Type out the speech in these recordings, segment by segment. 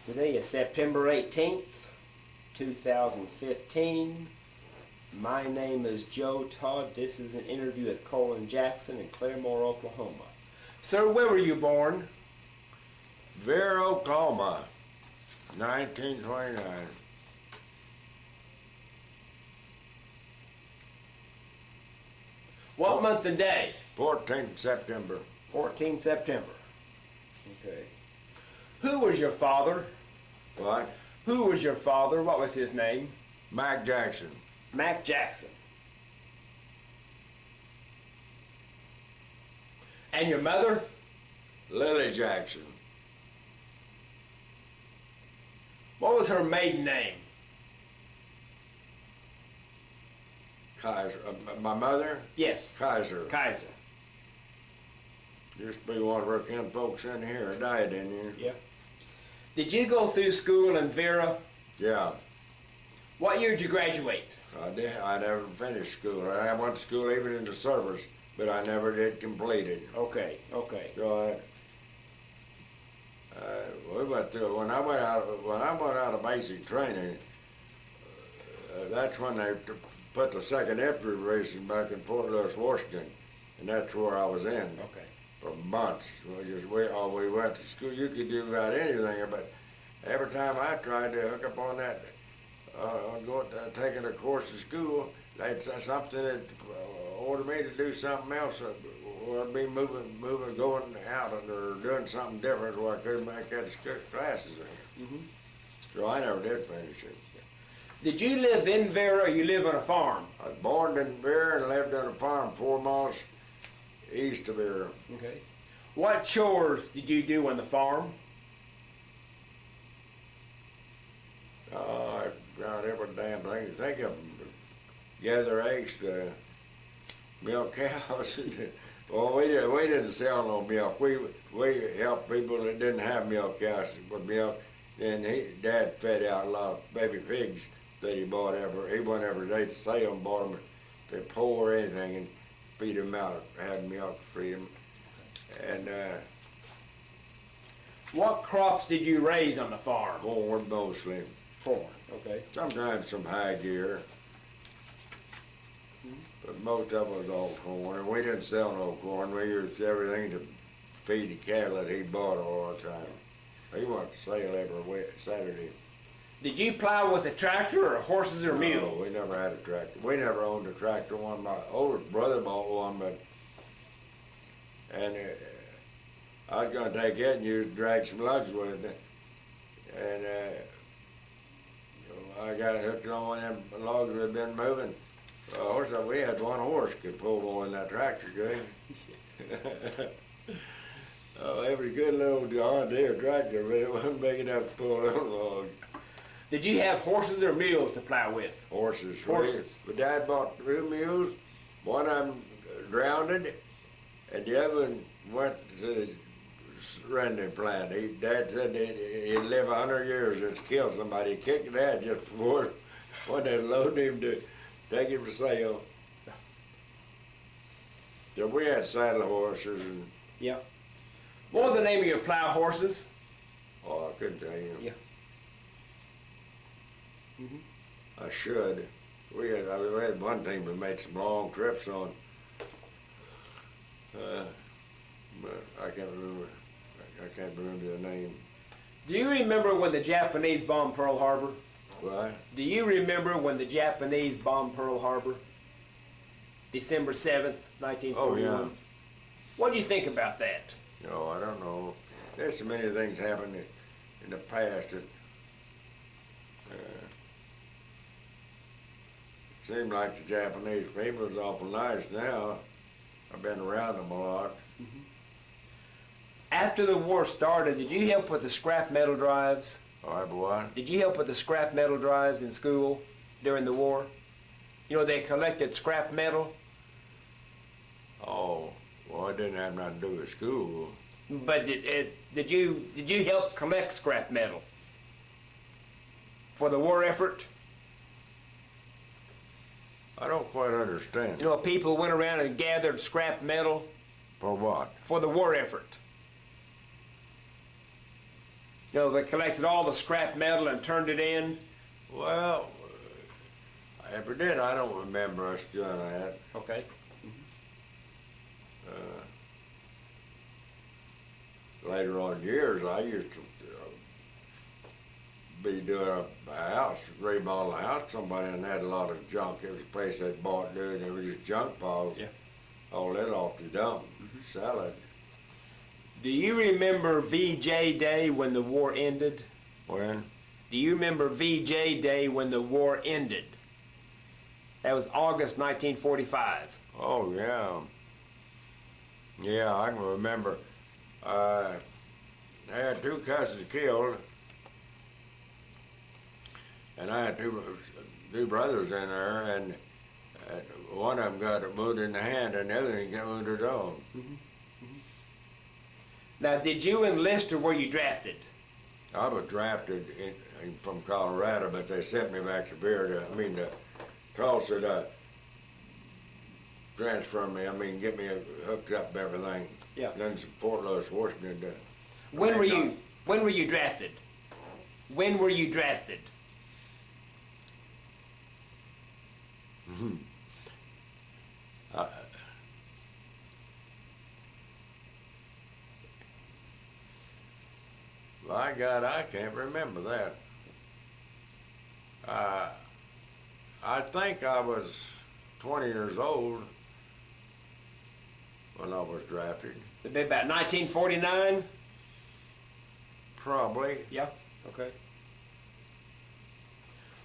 Today is September 18th, 2015. My name is Joe Todd. This is an interview with Colin Jackson in Claremore, Oklahoma. Sir, where were you born? Vera, Oklahoma, 1929. What month and day? 14th September. 14 September. Okay. Who was your father? What? Who was your father? What was his name? Mac Jackson. Mac Jackson. And your mother? Lily Jackson. What was her maiden name? Kaiser. My mother? Yes. Kaiser. Kaiser. Used to be one of our kin folks in here. Died in here. Yeah. Did you go through school in Vera? Yeah. What year did you graduate? I did. I never finished school. I went to school even in the service, but I never did complete it. Okay. Okay. So we went through when I went out of basic training. That's when they put the second infantry division back in Fort Lewis, Washington, and that's where I was in. Okay. For months. We went to school. You could do about anything, but every time I tried to hook up on that, taking a course at school, they'd say something that ordered me to do something else, or I'd be moving, going out, or doing something different, where I couldn't make that classes in. Mm-hmm. So I never did finish it. Did you live in Vera or you live on a farm? I was born in Vera and lived on a farm 4 miles east of Vera. Okay. What chores did you do on the farm? About every damn thing you think of. Gather eggs, to milk cows. Well, we didn't sell no milk. We helped people that didn't have milk cows with milk. And Dad fed out a lot of baby pigs that he bought he went every day to sale them, bought them to pour anything and feed them out, have milk, feed them. And What crops did you raise on the farm? corn mostly. Corn. Okay. Sometimes some high gear. But most of it was all corn. And we didn't sell no corn. We used everything to feed the cattle that he bought all the time. He went to sale every Saturday. Did you plow with a tractor or horses or mules? No, we never had a tractor. We never owned a tractor. My older brother bought one, and I was going to take it and use drag some lugs with it. And I got it hooked on one of them logs that had been moving. We had one horse could pull more than that tractor could. It was a good little John Deere tractor, but it wasn't big enough to pull that log. Did you have horses or mules to plow with? Horses. Horses. But Dad bought 2 mules. One of them drowned, and the other one went to the rendering plant. Dad said he'd live 100 years just to kill somebody. He kicked Dad just before when they loaded him to take him to sale. So we had saddle horses. And, Yeah. What was the name of your plow horses? I couldn't tell you. Yeah. Mm-hmm. I should. We had one team that made some long trips on. But I can't remember. I can't remember the name. Do you remember when the Japanese bombed Pearl Harbor? What? Do you remember when the Japanese bombed Pearl Harbor? December 7th, 1941. Oh, yeah. What do you think about that? No, I don't know. There's so many things happened in the past that it seemed like the Japanese people is awful nice now. I've been around them a lot. Mm-hmm. After the war started, did you help with the scrap metal drives? Oh, I what? Did you help with the scrap metal drives in school during the war? You know, they collected scrap metal. Oh, well, it didn't have nothing to do with school. But did you help collect scrap metal for the war effort? I don't quite understand. You know, people went around and gathered scrap metal For what? for the war effort. You know, they collected all the scrap metal and turned it in. Well, if we did, I don't remember us doing that. Okay. Later on in years, I used to be doing a house, remodel a house. Somebody and had a lot of junk. It was a place they bought new, and it was just junk piles. Yeah. All that off the dump, sell it. Do you remember VJ Day when the war ended? When? Do you remember VJ Day when the war ended? That was August 1945. Oh yeah. Yeah, I can remember. I had two cousins killed, and I had two brothers in there, and one of them got wounded in the hand, and the other one got wounded on. Now, did you enlist or were you drafted? I was drafted from Colorado, but they sent me back to Vera to Tulsa to transfer me. Get me hooked up with everything. Yeah. Then Fort Lewis, Washington. When were you drafted? When were you drafted? My God, I can't remember that. I think I was 20 years old when I was drafted. It'd be about 1949? Probably. Yeah, okay.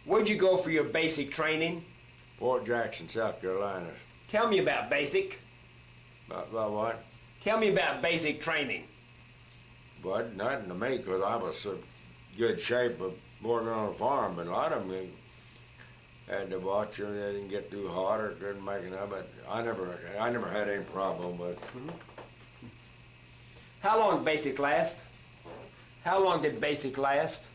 Where'd you go for your basic training? Fort Jackson, South Carolina. Tell me about basic. About what? Tell me about basic training. But nothing to me, because I was in good shape of working on a farm, but a lot of them had to watch them. They didn't get too hot or couldn't make enough. But I never had any problem with. How long basic last? How long did basic last?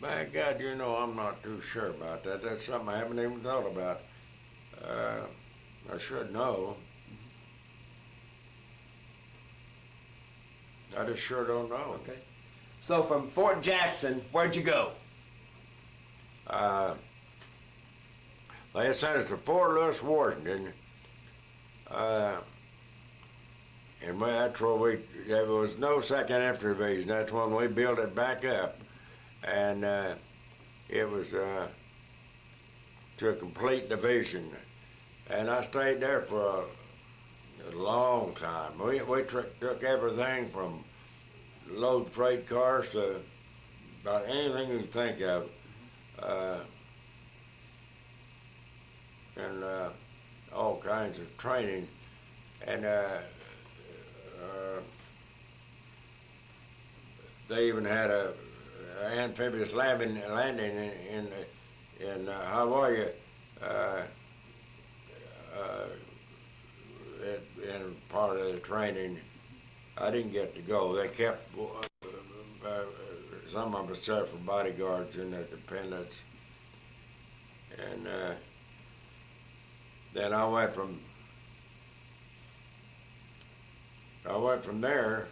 My God, I'm not too sure about that. That's something I haven't even thought about. I should know. I just sure don't know. Okay. So from Fort Jackson, where'd you go? They sent us to Fort Lewis, Washington. And that's where there was no second infantry division. That's when we built it back up. And it was to a complete division. And I stayed there for a long time. We took everything from load freight cars to about anything you can think of. And all kinds of training. And they even had a amphibious landing in Hawaii. In part of the training, I didn't get to go. They kept some of us there for bodyguards and their dependents, and then I went from there.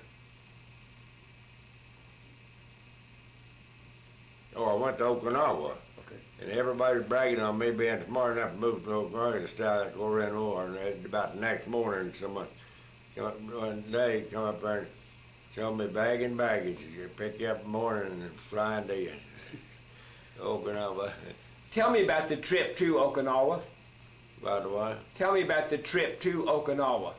I went to Okinawa. And everybody's bragging on me being smart enough to move to Okinawa to start that Korean War. And about the next morning, someone one day come up there and tell me bagging baggage. You pick you up in the morning and flying to Okinawa. Tell me about the trip to Okinawa. About what? Tell me about the trip to Okinawa.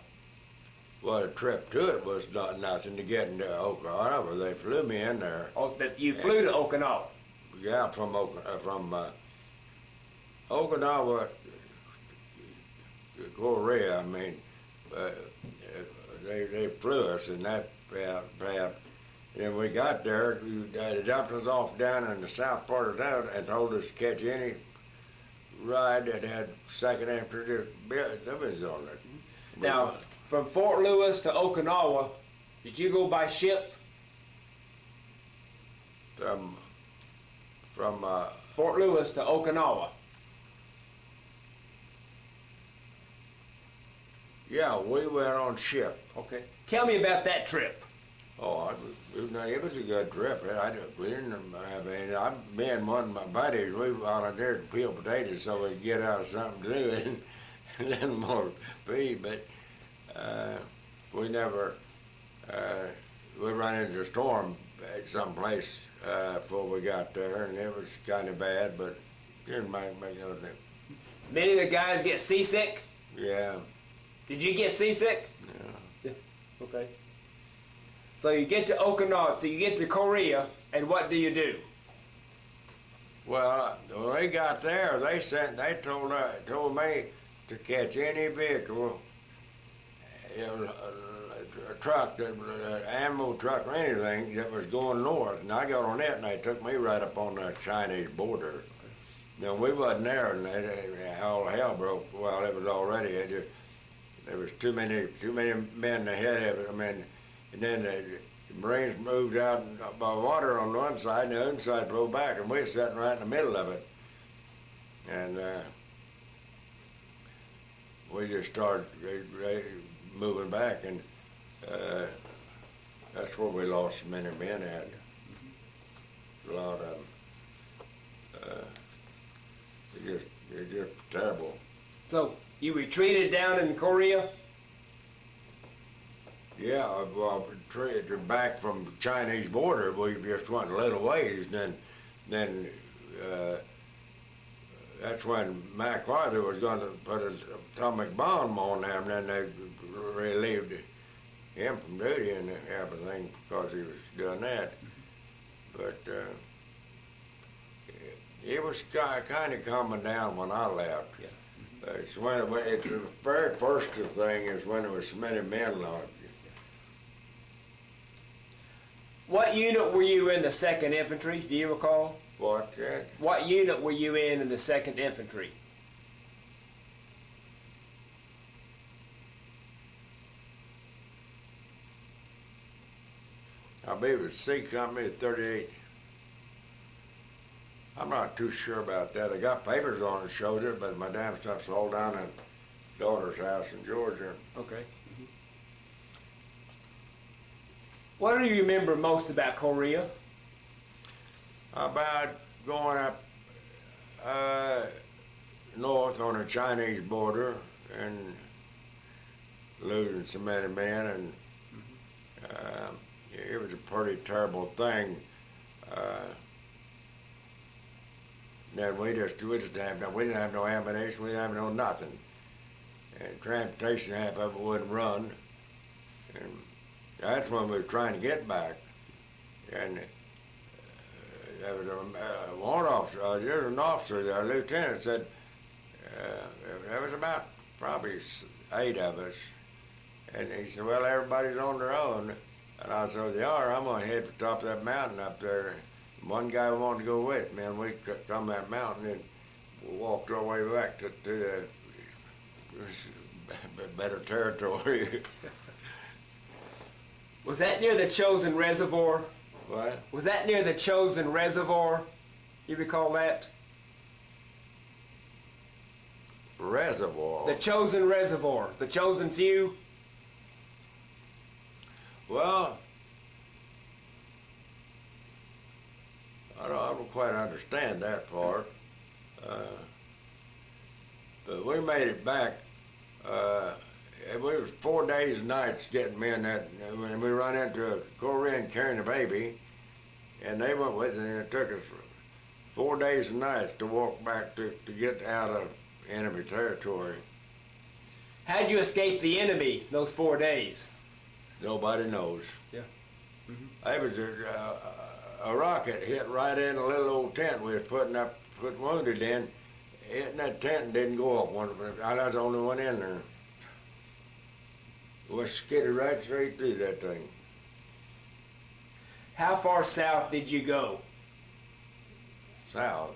Well, the trip to it was not nothing to get into Okinawa. They flew me in there. Oh, that you flew to Okinawa. Yeah, from Okinawa, Korea. They flew us in that path. And we got there. They dumped us off down in the south part of town and told us to catch any ride that had second infantry divisions on it. Now, from Fort Lewis to Okinawa, did you go by ship? From Fort Lewis to Okinawa. Yeah, we went on ship. Okay. Tell me about that trip. Oh, it was a good trip. We didn't have any. Me and one of my buddies, we volunteered to peel potatoes so we'd get out of something to do and then more feed. But we never, we ran into a storm at some place before we got there, and it was kind of bad, but didn't make no difference. Many of the guys get seasick. Yeah. Did you get seasick? Yeah. Okay. So you get to Okinawa, so you get to Korea, and what do you do? Well, when we got there, they told me to catch any vehicle, you know, a truck, an ammo truck or anything that was going north. And I got on it, and they took me right up on the Chinese border. You know, we wasn't there, and all hell broke. Well, it was already. There was too many men ahead of it. I mean, and then the Marines moved out by water on one side, and the other side pulled back, and we were sitting right in the middle of it. And we just started moving back, and that's where we lost many men at. A lot of them. It's just terrible. So you retreated down in Korea? Yeah, well, back from the Chinese border, we just went a little ways, and then that's when MacArthur was going to put an atomic bomb on them, and then they relieved him from duty and everything because he was doing that. But it was kind of coming down when I left. Yeah. It's when the very first thing is when there was so many men lost. What unit were you in the 2nd Infantry? Do you recall? What? What unit were you in the 2nd Infantry? I believe it was C Company 38. I'm not too sure about that. I got papers on it, showed it, but my damn stuff's all down in daughter's house in Georgia. Okay. What do you remember most about Korea? About going up north on the Chinese border and losing so many men, and it was a pretty terrible thing. Then we didn't have no ammunition, we didn't have no nothing. And transportation, half of it wouldn't run. And that's when we were trying to get back. And there was a warrant officer, there was an officer there, a lieutenant said, there was about probably 8 of us. And he said, well, everybody's on their own. And I said, they are, I'm gonna head to the top of that mountain up there. And one guy wanted to go with me, and we come that mountain and we walked our way back to the better territory. Was that near the Chosen Reservoir? What? Was that near the Chosen Reservoir? You recall that? Reservoir? The Chosen Reservoir, the Chosen Few? Well, I don't quite understand that part. But we made it back. We was 4 days and nights getting men that, when we run into a Korean carrying a baby, and they went with it, and it took us 4 days and nights to walk back to get out of enemy territory. How'd you escape the enemy those 4 days? Nobody knows. Yeah. It was a rocket hit right in a little old tent we was putting wounded in. Hit in that tent and didn't go up. I was the only one in there. We skidded right straight through that thing. How far south did you go? South.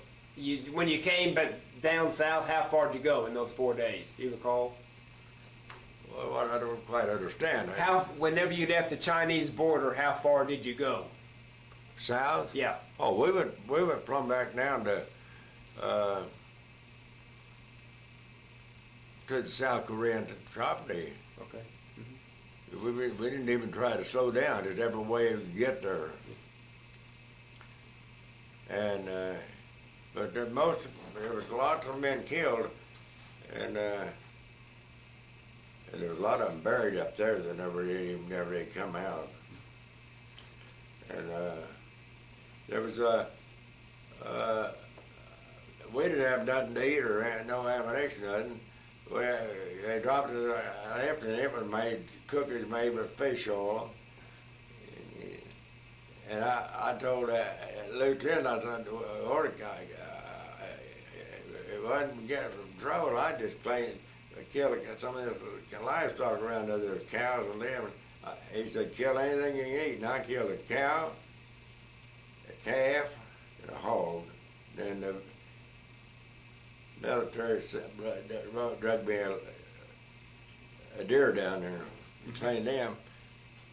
When you came back down south, how far did you go in those 4 days? Do you recall? Well, I don't quite understand. Whenever you left the Chinese border, how far did you go? South? Yeah. Oh, we went plumb back down to the South Korean property. Okay. We didn't even try to slow down. Just every way we could get there. And but there was lots of men killed, and there was a lot of them buried up there that never did come out. And there was we didn't have nothing to eat or no ammunition, nothing. They dropped it after it was made, cookies made with fish oil. And I told Lieutenant, I said, order guy, if I didn't get in trouble, I'd just kill some of this livestock around there, there's cows and them. He said, kill anything you can eat. And I killed a cow, a calf, and a hog. Then the military drug me a deer down there, cleaned them.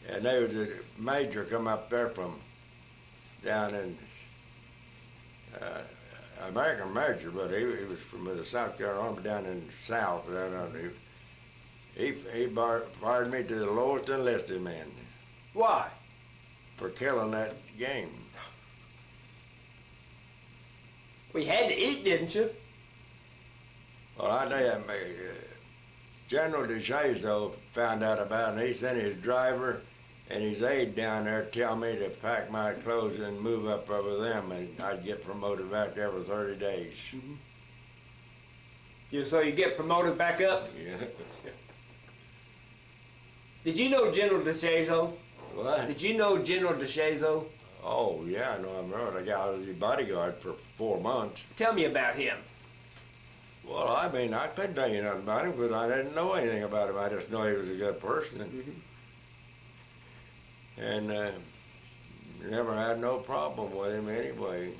And there was a major come up there from down in American major, but he was from the South Carolina Army down in the South. He fired me to the lowest enlisted man. Why? For killing that game. Well, you had to eat, didn't you? Well, I tell you, General DeShazo found out about it, and he sent his driver and his aide down there tell me to pack my clothes and move up over them, and I'd get promoted back every 30 days. So you get promoted back up? Yeah. Did you know General DeShazo? What? Did you know General DeShazo? Oh, yeah, I know him. I was his bodyguard for 4 months. Tell me about him. Well, I mean, I couldn't tell you nothing about him because I didn't know anything about him. I just know he was a good person. And never had no problem with him anyway.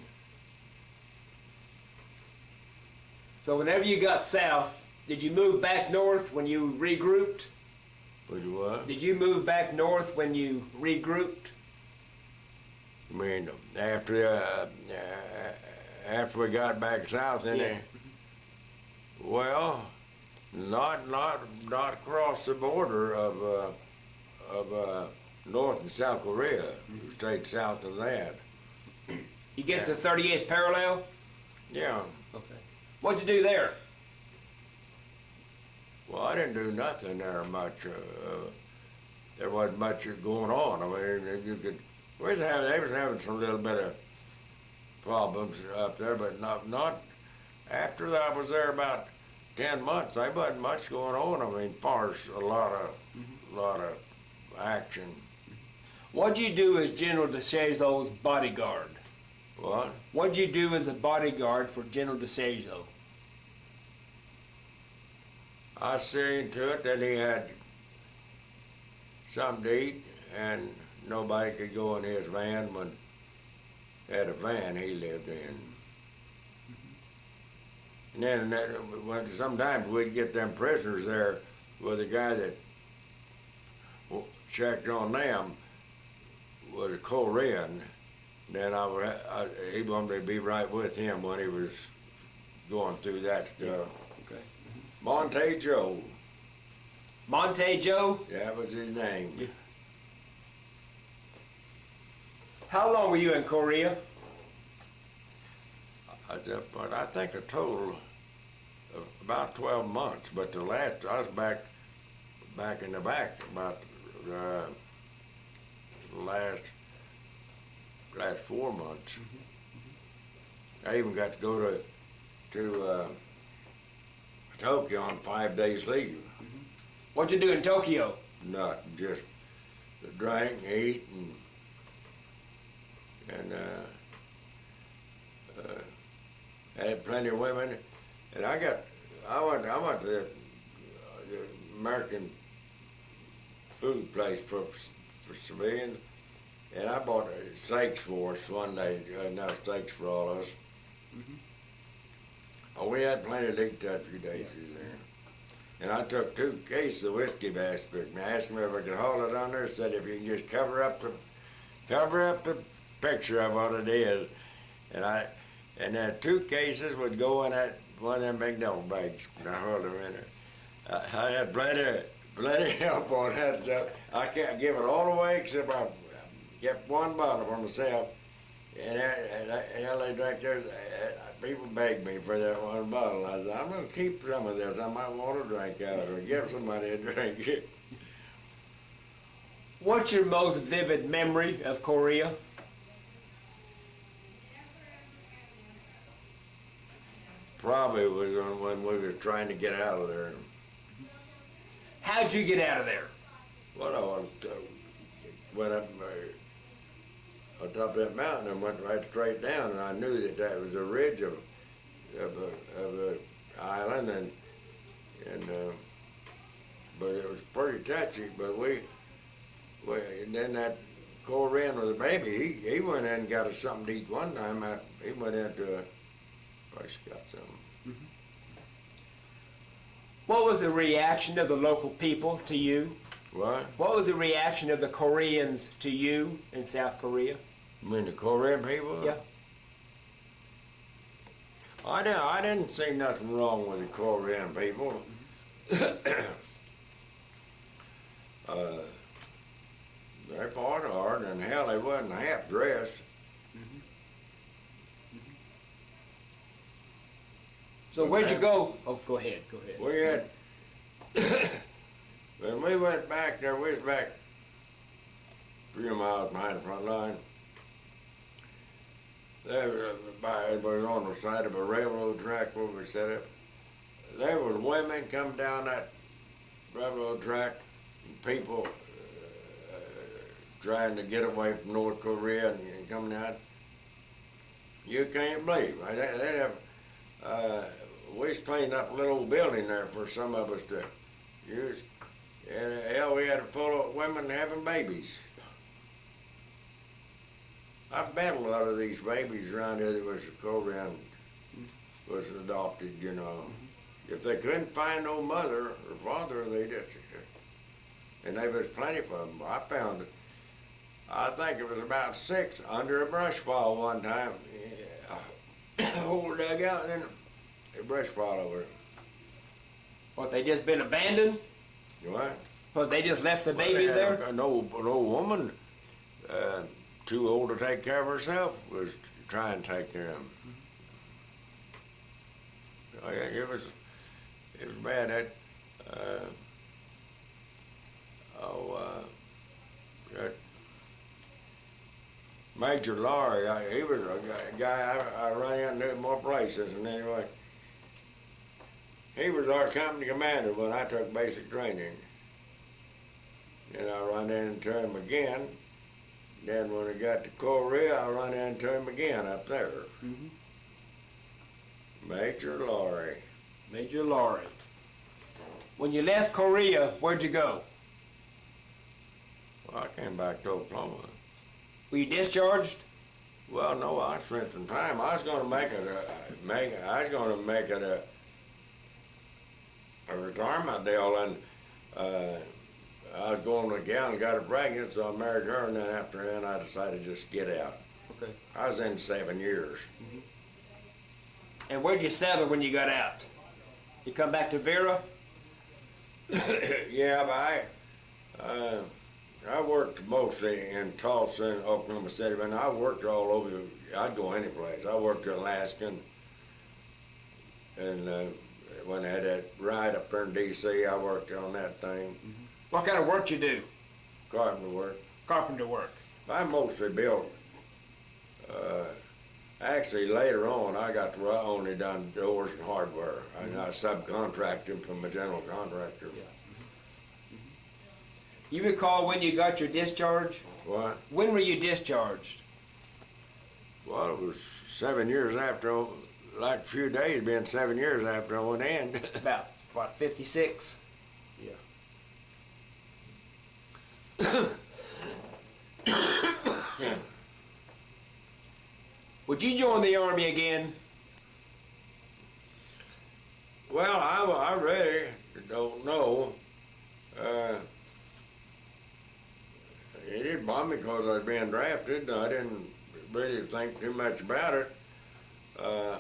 So whenever you got south, did you move back north when you regrouped? Would you what? Did you move back north when you regrouped? I mean, after we got back south, Yes. Well, not across the border of North and South Korea. Stayed south of that. You get to the 38th parallel? Yeah. Okay. What'd you do there? Well, I didn't do nothing there much. There wasn't much going on. I mean, they was having some little bit of problems up there, but not after that. I was there about 10 months. There wasn't much going on. I mean, far as a lot of action. What'd you do as General DeShazo's bodyguard? What? What'd you do as a bodyguard for General DeShazo? I seen to it that he had something to eat, and nobody could go in his van when he had a van he lived in. And then sometimes we'd get them prisoners there with a guy that checked on them was a Korean. Then he wanted me to be right with him when he was going through that stuff. Okay. Monte Joe. Monte Joe? That was his name. Yeah. How long were you in Korea? I think a total of about 12 months, but I was back in the back about the last 4 months. I even got to go to Tokyo on 5 days leave. What'd you do in Tokyo? Nothing, just drink, eat, and had plenty of women. And I went to the American food place for civilians, and I bought steaks for us one day, enough steaks for all of us. Oh, we had plenty to eat that few days there. And I took 2 cases of whiskey basket and asked me if I could haul it on there. Said if you can just cover up the picture of what it is. And then 2 cases would go in that one of them big double bags. And I hauled them in there. I had plenty of help on that stuff. I can't give it all away except I kept one bottle for myself. And they drank theirs. People begged me for that one bottle. I said, I'm going to keep some of this. I might want to drink out of it or give somebody a drink. What's your most vivid memory of Korea? Probably was when we were trying to get out of there. How'd you get out of there? Well, I went up on top of that mountain and went right straight down, and I knew that that was a ridge of a island, and but it was pretty touchy. But we and then that Korean with a baby, he went in and got us something to eat one time. He went into a place, got something. What was the reaction of the local people to you? What? What was the reaction of the Koreans to you in South Korea? You mean the Korean people? Yeah. I didn't see nothing wrong with the Korean people. They fought hard, and hell, they wasn't half dressed. So where'd you go? Oh, go ahead, go ahead. We had, when we went back there, we was back a few miles behind the front line. It was on the side of a railroad track where we set up. There was women come down that railroad track, and people trying to get away from North Korea and coming out. You can't believe. They'd have, we was cleaning up a little old building there for some of us to use. And hell, we had it full of women having babies. I've met a lot of these babies around here that was Korean, was adopted, you know. If they couldn't find no mother or father, they did. And there was plenty of them. I found it. I think it was about 6 under a brush pile one time. Whole dugout and then a brush pile over it. What, they just been abandoned? What? What, they just left the babies there? An old woman, too old to take care of herself, was trying to take care of them. Oh, yeah, it was bad. That Major Laurie, he was a guy I ran into more places, and anyway, he was our company commander when I took basic training. And I run into him again. Then when I got to Korea, I run into him again up there. Major Laurie. Major Laurie. When you left Korea, where'd you go? Well, I came back to Oklahoma. Were you discharged? Well, no, I spent some time. I was going to make it a retirement deal, and I was going to a gal and got her pregnant, so I married her, and then after that, I decided to just get out. Okay. I was in 7 years. And where'd you settle when you got out? You come back to Vera? Yeah, but I worked mostly in Tulsa and Oklahoma City, but I worked all over. I'd go any place. I worked in Alaska, and when I had that ride up there in D.C., I worked on that thing. What kind of work you do? Carpenter work. Carpenter work. I mostly built. Actually, later on, I got to where I only done doors and hardware. I subcontracted from a general contractor. You recall when you got your discharge? What? When were you discharged? Well, it was 7 years after, like a few days, being 7 years after I went in. About, what, 56? Yeah. Would you join the Army again? Well, I really don't know. It didn't bother me because I was being drafted. I didn't really think too much about it. I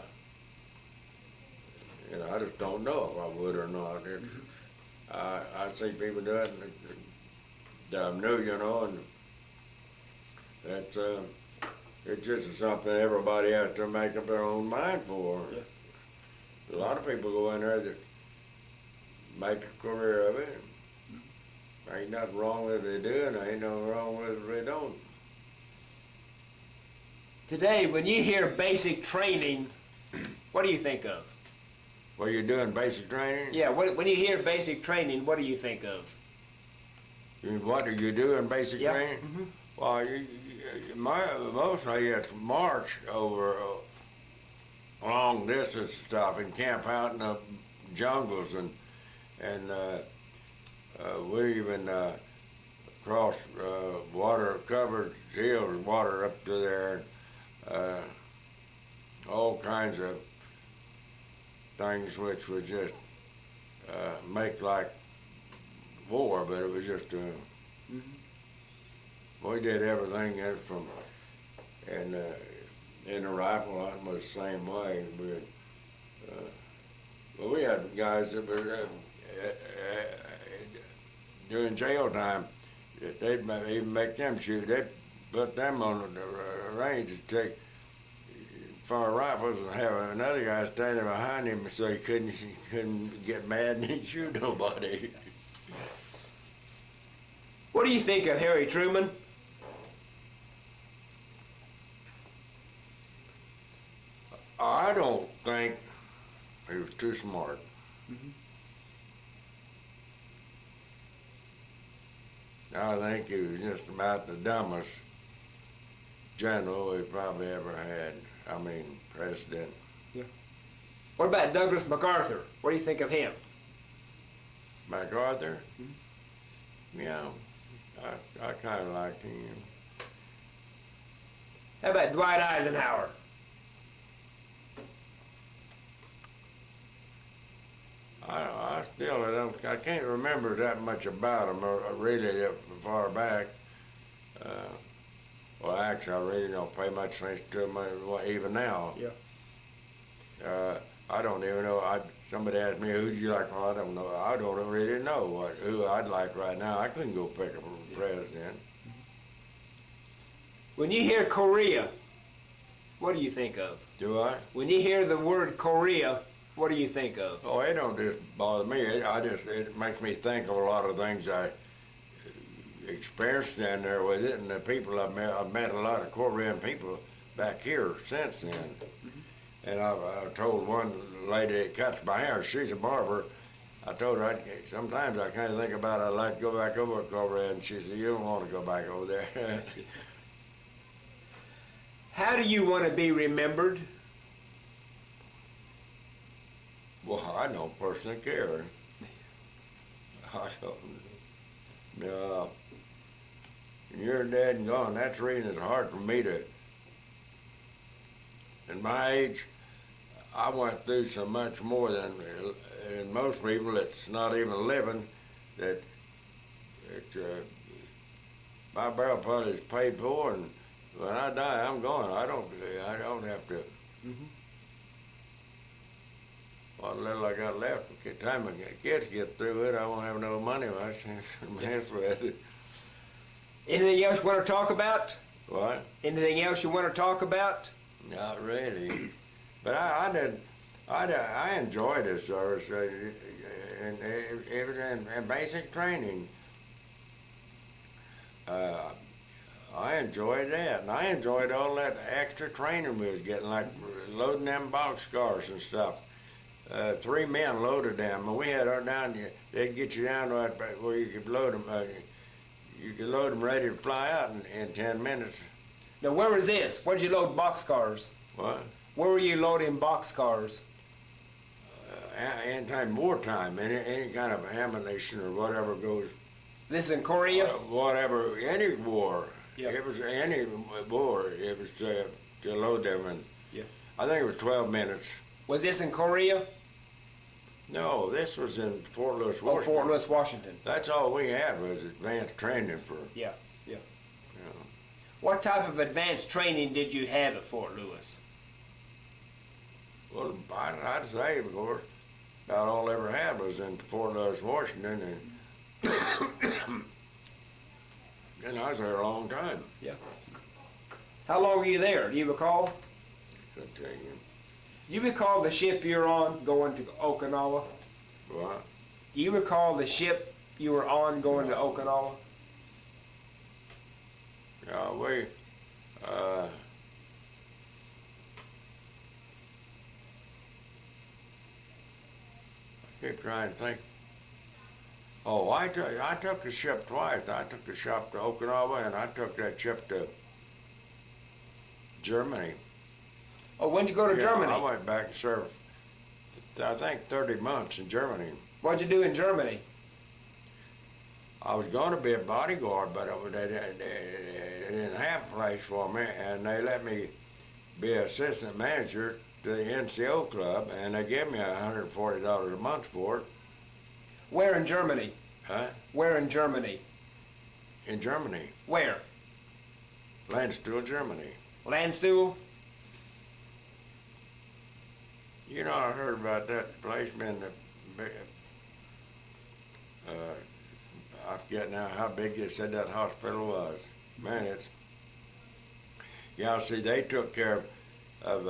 just don't know if I would or not. I see people do it, and I'm new, you know, and that's it's just something everybody has to make up their own mind for. Yeah. A lot of people go in there that make a career of it. Ain't nothing wrong with it they do, and ain't nothing wrong with it they don't. Today, when you hear basic training, what do you think of? Well, you're doing basic training? Yeah, when you hear basic training, what do you think of? What are you doing basic Yeah. training? Mm-hmm. Well, mostly it's march over long distance stuff and camp out in the jungles and we even crossed water covered hills, water up to there, all kinds of things which would just make like war, but it was just we did everything from and in the rifle hunting was the same way. Well, we had guys that were during jail time. They'd even make them shoot. They'd put them on the range to take fire rifles and have another guy standing behind him so he couldn't get mad and he'd shoot nobody. What do you think of Harry Truman? I don't think he was too smart. I think he was just about the dumbest general we probably ever had. I mean, president. Yeah. What about Douglas MacArthur? What do you think of him? MacArthur? Yeah, I kind of liked him. How about Dwight Eisenhower? I still I can't remember that much about him really far back. Well, actually, I really don't pay much attention to him even now. Yeah. I don't even know. Somebody asked me, who'd you like? Well, I don't know. I don't really know who I'd like right now. I couldn't go pick a president. When you hear Korea, what do you think of? Do I? When you hear the word Korea, what do you think of? Oh, it don't just bother me. It makes me think of a lot of things I experienced down there with it, and the people I've met a lot of Korean people back here since then. And I told one lady that cuts my hair, she's a barber. I told her sometimes I kind of think about I'd like to go back over to Korea, and she said, "You don't want to go back over there." How do you want to be remembered? Well, I don't personally care. I don't. No. You're dead and gone. That's the reason it's hard for me to. At my age, I went through so much more than most people that's not even living. That my barrel putt is paid for, and when I die, I'm gone. I don't have to. What little I got left, by the time the kids get through it, I won't have no money much to mess with it. Anything else you want to talk about? What? Anything else you want to talk about? Not really. But I enjoyed the service and basic training. I enjoyed that, and I enjoyed all that extra training we was getting, like loading them boxcars and stuff. 3 men loaded them, and we had our down. They'd get you down to where you could load them. You could load them ready to fly out in 10 minutes. Now, where was this? Where'd you load boxcars? What? Where were you loading boxcars? Anytime, wartime, any kind of ammunition or whatever goes. This in Korea? Whatever, any war. Yeah. It was any war. It was to load them, and Yeah. I think it was 12 minutes. Was this in Korea? No, this was in Fort Lewis, Oh, Washington. Fort Lewis, Washington. That's all we had was advanced training for. Yeah, yeah. You know. What type of advanced training did you have at Fort Lewis? Well, I'd say, of course, About all I ever had was in Fort Lewis, Washington, and I was there a long time. Yeah. How long were you there? Do you recall? Couldn't tell you. You recall the ship you were on going to Okinawa? What? Do you recall the ship you were on going to Okinawa? Yeah, we, I keep trying to think. Oh, I took the ship twice. I took the ship to Okinawa, and I took that ship to Germany. Oh, when'd you go to Germany? I went back and served, I think, 30 months in Germany. What'd you do in Germany? I was going to be a bodyguard, but they didn't have a place for me, and they let me be assistant manager to the NCO club, and they gave me $140 a month for it. Where in Germany? Huh? Where in Germany? In Germany. Where? Landstuhl, Germany. Landstuhl? You know, I heard about that place, man. I forget now how big they said that hospital was. Man, it's... Yeah, see, they took care of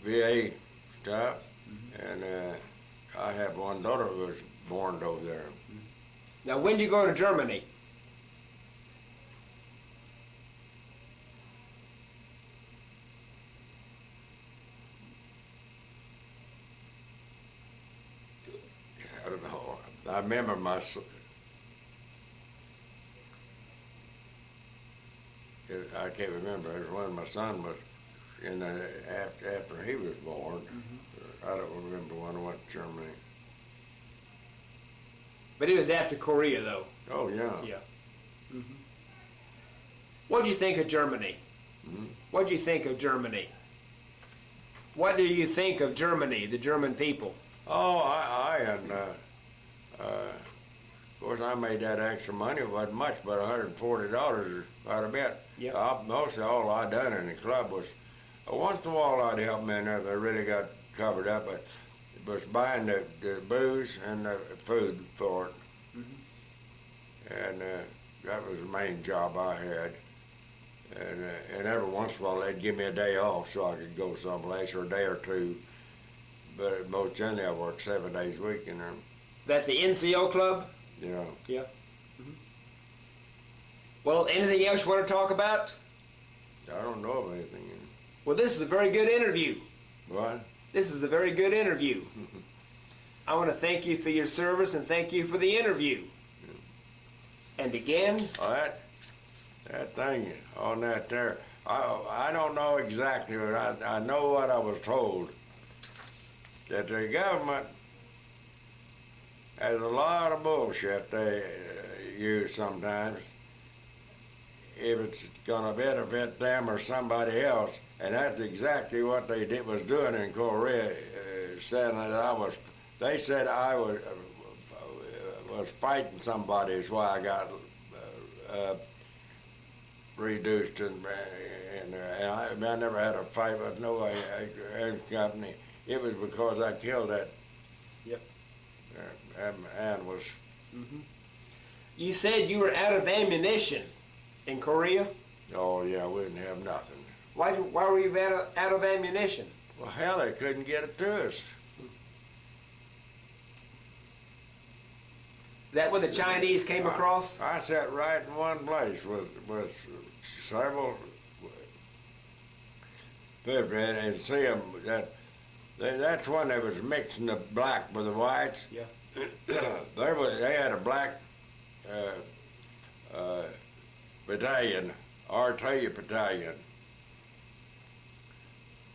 VA stuff, and I have one daughter who was born over there. Now, when'd you go to Germany? I don't know. I remember I can't remember. It was when my son was after he was born. I don't remember when I went to Germany. But it was after Korea, though. Oh, yeah. Yeah. What'd you think of Germany? What'd you think of Germany? What do you think of Germany, the German people? Oh, of course, I made that extra money. It wasn't much, but $140 quite a bit. Yep. Mostly all I done in the club was, once in a while I'd help them in there if they really got covered up, but it was buying the booze and the food for it. And that was the main job I had. And every once in a while they'd give me a day off so I could go someplace, or a day or two. But most generally I worked 7 days a week in there. That's the NCO club? Yeah. Yeah. Well, anything else you want to talk about? I don't know of anything. Well, this is a very good interview. What? This is a very good interview. I want to thank you for your service and thank you for the interview. And again... Well, that thing on that there, I don't know exactly, but I know what I was told. That the government has a lot of bullshit they use sometimes. If it's gonna benefit them or somebody else, and that's exactly what they was doing in Korea, saying that they said I was fighting somebody is why I got reduced, and I never had a fight with no company. It was because I killed that. Yep. And was. You said you were out of ammunition in Korea? Oh yeah, we didn't have nothing. Why were you out of ammunition? Well, hell, they couldn't get it to us. Is that when the Chinese came across? I sat right in one place with several people and see them. That's when they was mixing the black with the whites. Yeah. They had a black battalion, artillery battalion.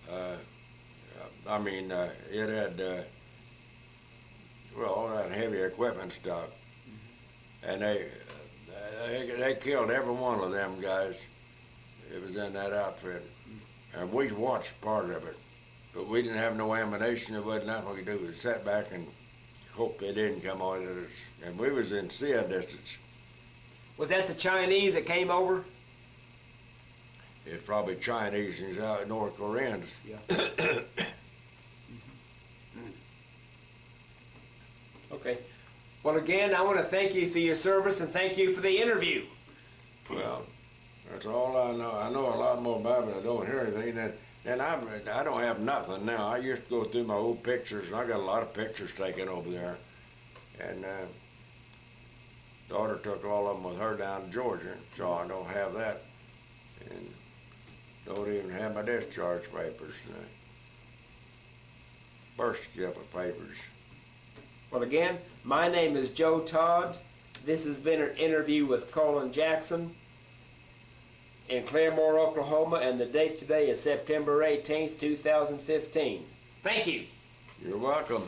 It had all that heavy equipment stuff, and they killed every one of them guys. It was in that outfit, and we watched part of it, but we didn't have no ammunition. There wasn't nothing we could do. We sat back and hope they didn't come on at us, and we was in seeing distance. Was that the Chinese that came over? It's probably Chinese and North Koreans. Yeah. Okay. Well, again, I want to thank you for your service and thank you for the interview. Well, that's all I know. I know a lot more about it. I don't hear anything. And I don't have nothing now. I used to go through my old pictures, and I got a lot of pictures taken over there. And daughter took all of them with her down to Georgia, so I don't have that. And don't even have my discharge papers. Birth certificate papers. Well, again, my name is Joe Todd. This has been an interview with Colin Jackson in Claremore, Oklahoma, and the date today is September 18th, 2015. Thank you. You're welcome.